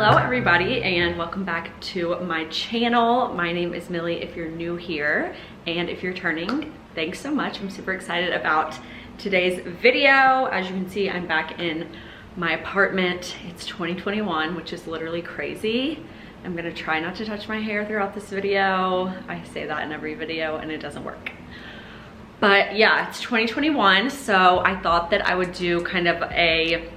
Hello everybody and welcome back to my channel. My name is Millie if you're new here, and if you're returning, thanks so much. I'm super excited about today's video. As you can see, I'm back in my apartment. It's 2021, which is literally crazy. I'm gonna try not to touch my hair throughout this video. I say that in every video and it doesn't work. But yeah, it's 2021, so I thought that I would do kind of a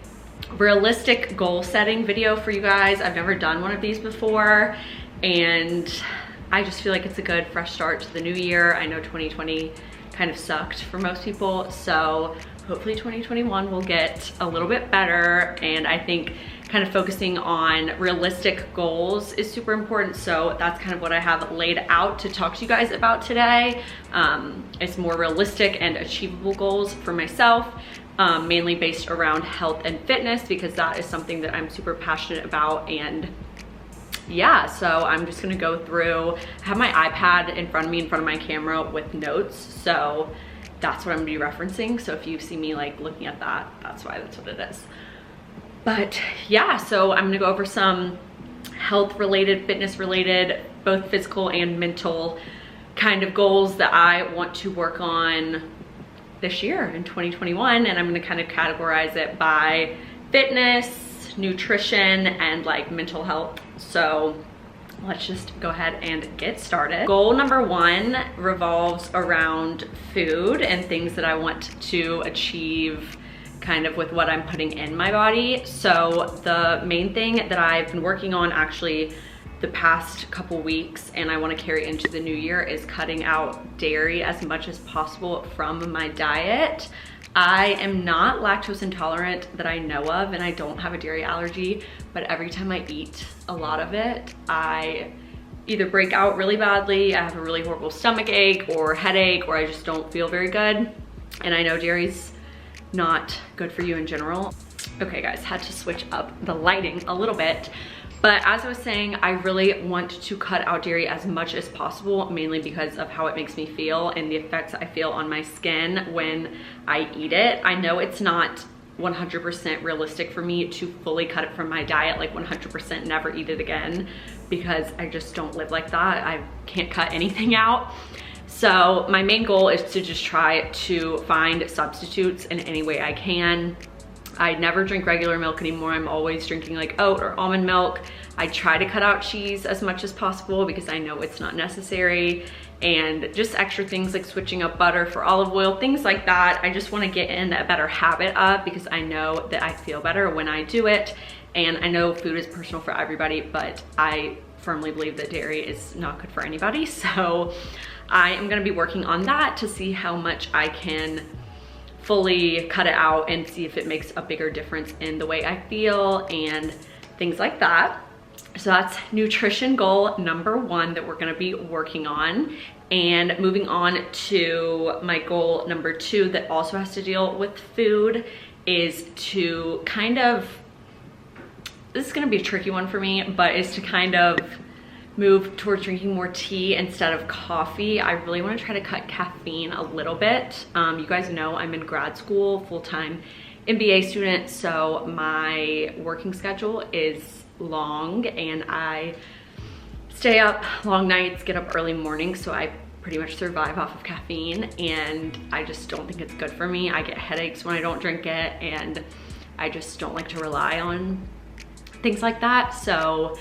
realistic goal setting video for you guys. I've never done one of these before and I just feel like it's a good fresh start to the new year. I know 2020 kind of sucked for most people, so hopefully 2021 will get a little bit better, and I think kind of focusing on realistic goals is super important. So that's kind of what I have laid out to talk to you guys about today. It's more realistic and achievable goals for myself. Mainly based around health and fitness, because that is something that I'm super passionate about. And yeah, so I'm just gonna go through, I have my iPad in front of me, in front of my camera with notes, so that's what I'm gonna be referencing. So if you see me like looking at that, that's why, that's what it is. But yeah, so I'm gonna go over some health related, fitness related, both physical and mental kind of goals that I want to work on this year in 2021, and I'm gonna kind of categorize it by fitness, nutrition, and like mental health. So let's just go ahead and get started. Goal number one revolves around food and things that I want to achieve kind of with what I'm putting in my body. So the main thing that I've been working on actually the past couple weeks, and I want to carry into the new year, is cutting out dairy as much as possible from my diet. I am not lactose intolerant that I know of, and I don't have a dairy allergy, but every time I eat a lot of it, I either break out really badly, I have a really horrible stomach ache or headache, or I just don't feel very good. And I know dairy's not good for you in general. Okay guys, had to switch up the lighting a little bit. But as I was saying, I really want to cut out dairy as much as possible, mainly because of how it makes me feel and the effects I feel on my skin when I eat it. I know it's not 100% realistic for me to fully cut it from my diet, like 100% never eat it again, because I just don't live like that. I can't cut anything out. So my main goal is to just try to find substitutes in any way I can. I never drink regular milk anymore. I'm always drinking like oat or almond milk. I try to cut out cheese as much as possible because I know it's not necessary, and just extra things like switching up butter for olive oil, things like that. I just want to get in a better habit of, because I know that I feel better when I do it. And I know food is personal for everybody, but I firmly believe that dairy is not good for anybody. So I am going to be working on that to see how much I can fully cut it out and see if it makes a bigger difference in the way I feel and things like that. So that's nutrition goal number one that we're gonna be working on. And moving on to my goal number two that also has to deal with food is to kind of, this is gonna be a tricky one for me, but is to kind of move towards drinking more tea instead of coffee. I really want to try to cut caffeine a little bit. You guys know I'm in grad school, full-time MBA student, so my working schedule is long and I stay up long nights, get up early mornings, so I pretty much survive off of caffeine, and I just don't think it's good for me. I get headaches when I don't drink it, and I just don't like to rely on things like that. So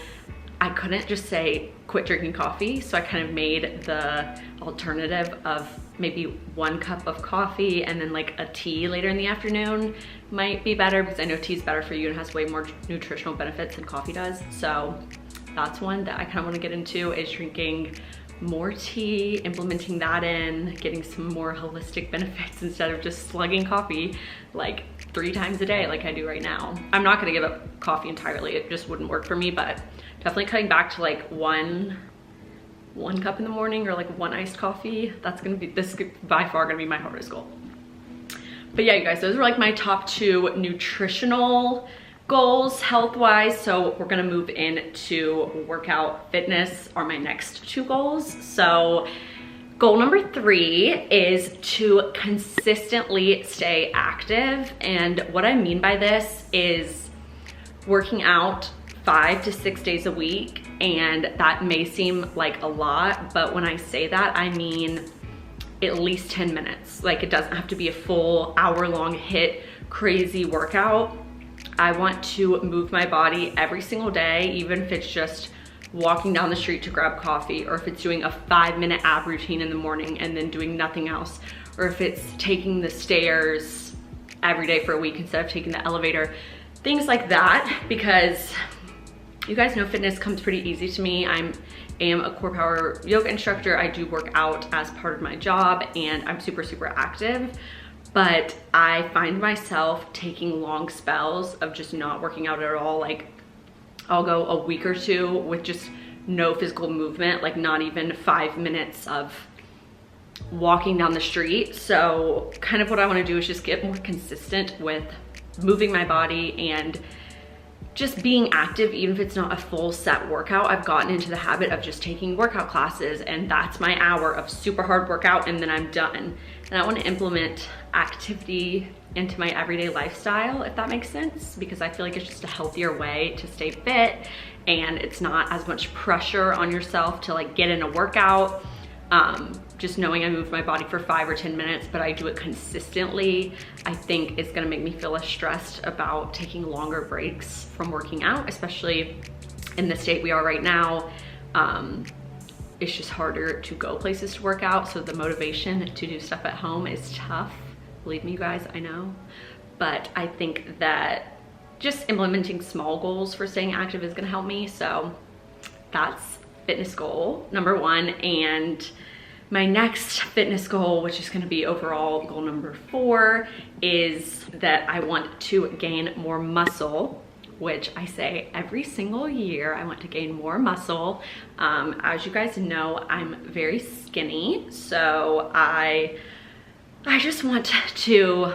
I couldn't just say quit drinking coffee, so I kind of made the alternative of maybe 1 cup of coffee and then like a tea later in the afternoon might be better, because I know tea is better for you and has way more nutritional benefits than coffee does. So that's one that I kind of want to get into, is drinking more tea, implementing that in, getting some more holistic benefits instead of just slugging coffee like 3 times a day like I do right now. I'm not gonna give up coffee entirely, it just wouldn't work for me, but definitely cutting back to like one cup in the morning, or like 1 iced coffee. That's gonna be, this is by far gonna be my hardest goal. But yeah, you guys, those are like my top 2 nutritional goals health-wise. So we're gonna move into workout, fitness are my next 2 goals. So goal number 3 is to consistently stay active. And what I mean by this is working out 5 to 6 days a week, and that may seem like a lot, but when I say that, I mean at least 10 minutes. Like, it doesn't have to be a full hour-long HIIT crazy workout. I want to move my body every single day, even if it's just walking down the street to grab coffee, or if it's doing a 5-minute ab routine in the morning and then doing nothing else, or if it's taking the stairs every day for a week instead of taking the elevator, things like that, because you guys know fitness comes pretty easy to me. I am a core power yoga instructor. I do work out as part of my job, and I'm super, super active, but I find myself taking long spells of just not working out at all. Like, I'll go a week or two with just no physical movement, like not even 5 minutes of walking down the street. So kind of what I want to do is just get more consistent with moving my body and just being active, even if it's not a full set workout. I've gotten into the habit of just taking workout classes, and that's my hour of super hard workout, and then I'm done. And I want to implement activity into my everyday lifestyle, if that makes sense, because I feel like it's just a healthier way to stay fit, and it's not as much pressure on yourself to like get in a workout. Just knowing I move my body for 5 or 10 minutes, but I do it consistently, I think it's gonna make me feel less stressed about taking longer breaks from working out, especially in the state we are right now. It's just harder to go places to work out, so the motivation to do stuff at home is tough. Believe me, you guys, I know. But I think that just implementing small goals for staying active is gonna help me. So that's fitness goal number 1. And my next fitness goal, which is gonna be overall goal number 4, is that I want to gain more muscle, which I say every single year. I want to gain more muscle. As you guys know, I'm very skinny, so I just want to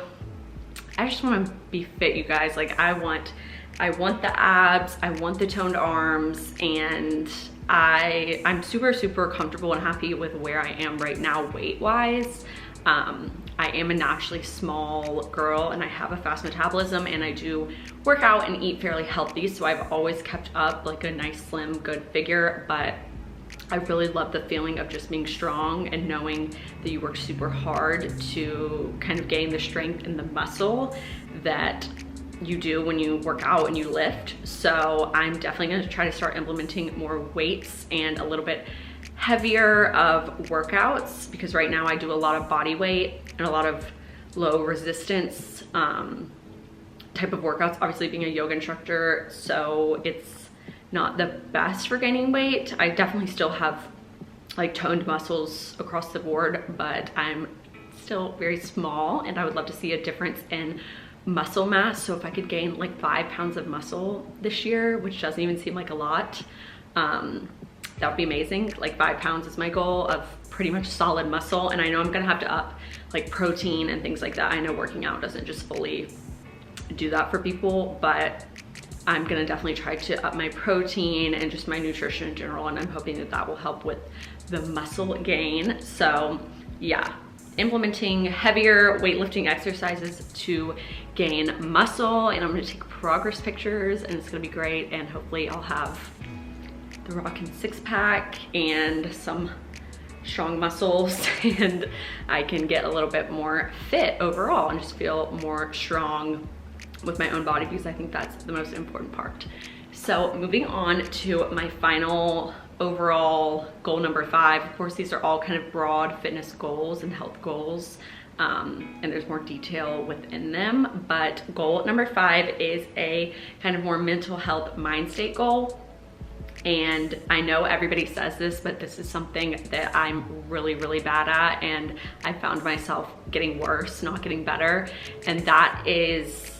be fit, you guys. Like, I want the abs, I want the toned arms, and I'm super, super comfortable and happy with where I am right now weight-wise. I am a naturally small girl, and I have a fast metabolism, and I do work out and eat fairly healthy, so I've always kept up like a nice, slim, good figure. But I really love the feeling of just being strong and knowing that you work super hard to kind of gain the strength and the muscle that you do when you work out and you lift. So I'm definitely gonna try to start implementing more weights and a little bit heavier of workouts, because right now I do a lot of body weight and a lot of low resistance type of workouts, obviously being a yoga instructor, so it's not the best for gaining weight. I definitely still have like toned muscles across the board, but I'm still very small, and I would love to see a difference in muscle mass. So if I could gain like 5 pounds of muscle this year, which doesn't even seem like a lot, that would be amazing. Like 5 pounds is my goal of pretty much solid muscle. And I know I'm gonna have to up like protein and things like that. I know working out doesn't just fully do that for people, but I'm gonna definitely try to up my protein and just my nutrition in general, and I'm hoping that that will help with the muscle gain. So yeah, implementing heavier weightlifting exercises to gain muscle, and I'm gonna take progress pictures, and it's gonna be great, and hopefully I'll have the rockin' 6-pack and some strong muscles, and I can get a little bit more fit overall and just feel more strong with my own body, because I think that's the most important part. So moving on to my final overall goal number 5. Of course, these are all kind of broad fitness goals and health goals, and there's more detail within them, but goal number 5 is a kind of more mental health mind state goal. And I know everybody says this, but this is something that I'm really, really bad at, and I found myself getting worse, not getting better, and that is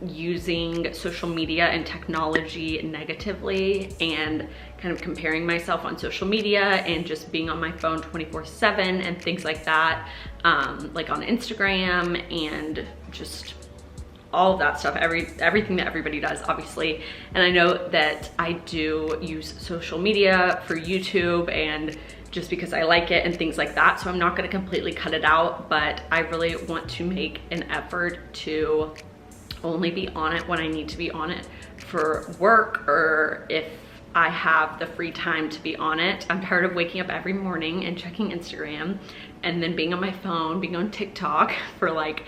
using social media and technology negatively, and kind of comparing myself on social media and just being on my phone 24/7 and things like that, like on Instagram and just all of that stuff, everything that everybody does, obviously. And I know that I do use social media for YouTube and just because I like it and things like that, so I'm not gonna completely cut it out, but I really want to make an effort to only be on it when I need to be on it for work, or if I have the free time to be on it. I'm tired of waking up every morning and checking Instagram and then being on my phone, being on TikTok for like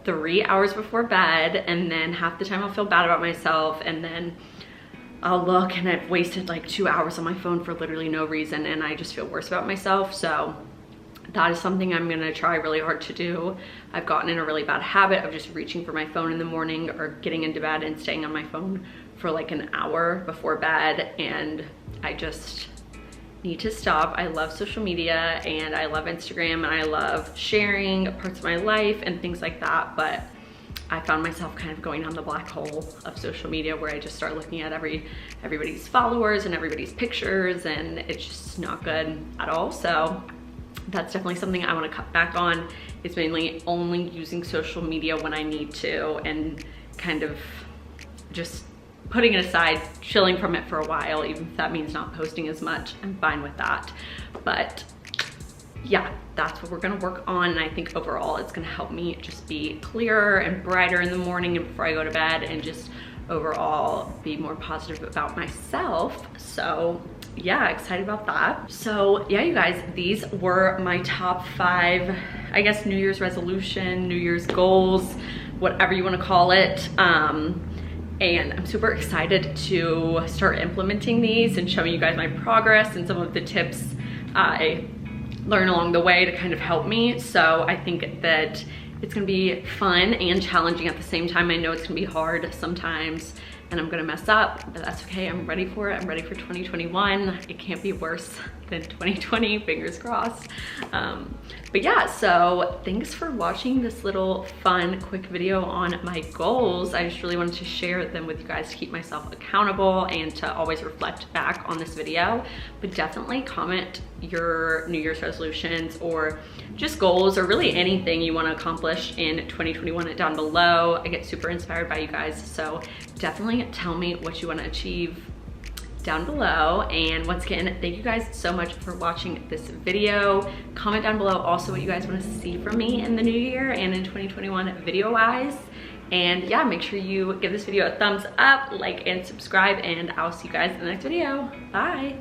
3 hours before bed, and then half the time I'll feel bad about myself, and then I'll look and I've wasted like 2 hours on my phone for literally no reason, and I just feel worse about myself. So that is something I'm gonna try really hard to do. I've gotten in a really bad habit of just reaching for my phone in the morning or getting into bed and staying on my phone for like an hour before bed, and I just need to stop. I love social media and I love Instagram and I love sharing parts of my life and things like that, but I found myself kind of going down the black hole of social media where I just start looking at everybody's followers and everybody's pictures, and it's just not good at all. So that's definitely something I want to cut back on. It's mainly only using social media when I need to, and kind of just putting it aside, chilling from it for a while, even if that means not posting as much. I'm fine with that. But yeah, that's what we're gonna work on, and I think overall it's gonna help me just be clearer and brighter in the morning and before I go to bed, and just overall be more positive about myself. So yeah, excited about that. So yeah, you guys, these were my top 5, I guess, New Year's resolution, New Year's goals, whatever you want to call it. And I'm super excited to start implementing these and showing you guys my progress and some of the tips I learn along the way to kind of help me. So I think that it's gonna be fun and challenging at the same time. I know it's gonna be hard sometimes and I'm gonna mess up, but that's okay. I'm ready for it. I'm ready for 2021. It can't be worse than 2020, fingers crossed. But yeah, so thanks for watching this little fun, quick video on my goals. I just really wanted to share them with you guys to keep myself accountable and to always reflect back on this video. But definitely comment your New Year's resolutions or just goals, or really anything you want to accomplish in 2021 down below. I get super inspired by you guys, so definitely tell me what you want to achieve down below. And once again, thank you guys so much for watching this video. Comment down below also what you guys want to see from me in the new year and in 2021 video wise. And yeah, make sure you give this video a thumbs up, like, and subscribe, and I'll see you guys in the next video. Bye.